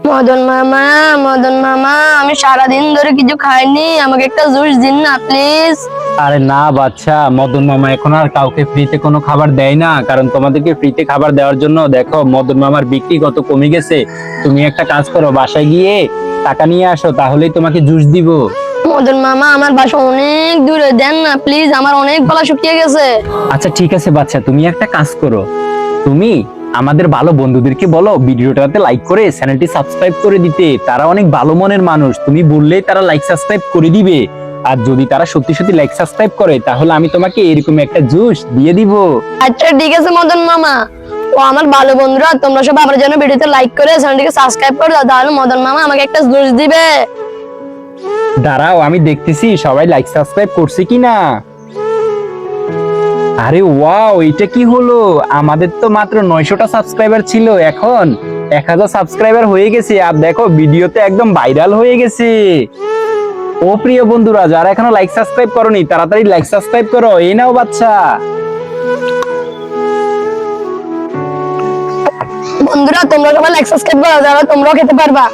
মদন মামা, মদন মামা, আমি সারাদিন ধরে কিছু খাইনি, আমাকে একটা জুস দিন না প্লিজ। আরে না বাচ্চা, মদন মামা এখন আর কাউকে ফ্রিতে কোনো খাবার দেয় না, কারণ তোমাদেরকে ফ্রিতে খাবার দেওয়ার জন্য দেখো মদন মামার বিক্রি কত কমে গেছে। তুমি একটা কাজ করো, বাসায় গিয়ে টাকা নিয়ে আসো, তাহলেই তোমাকে জুস দিব। মদন মামা, আমার বাসা অনেক দূরে, দেন না প্লিজ, আমার অনেক গলা শুকিয়ে গেছে। আচ্ছা ঠিক আছে বাচ্চা, তুমি একটা কাজ করো, তুমি আমাদের ভালো বন্ধুদেরকে বলো ভিডিওটাতে লাইক করে চ্যানেলটি সাবস্ক্রাইব করে দিতে। তারা অনেক ভালো মনের মানুষ, তুমি বললেই তারা লাইক সাবস্ক্রাইব করে দিবে। আর যদি তারা সত্যি সত্যি লাইক সাবস্ক্রাইব করে, তাহলে আমি তোমাকে এরকম একটা জুস দিয়ে দিব। আচ্ছা ঠিক আছে মদন মামা, ও আমার ভালো বন্ধুরা, তোমরা সব আমার জন্য ভিডিওতে লাইক করে চ্যানেলটিকে সাবস্ক্রাইব করে দাও, তাহলে মদন মামা আমাকে একটা জুস দিবে। দাঁড়াও, আমি দেখতেছি সবাই লাইক সাবস্ক্রাইব করছে কিনা। আরে ওয়াও, এটা কি হলো! আমাদের তো মাত্র 900টা সাবস্ক্রাইবার ছিল, এখন 1000 সাবস্ক্রাইবার হয়ে গেছে। আর দেখো ভিডিওতে একদম ভাইরাল হয়ে গেছে। ও প্রিয় বন্ধুরা, যারা এখনো লাইক সাবস্ক্রাইব করোনি, তাড়াতাড়ি লাইক সাবস্ক্রাইব করো। এই নাও বাচ্চা। বন্ধুরা তোমরা সবাই লাইক সাবস্ক্রাইব করো, তাহলে তোমরাও খেতে পারবা।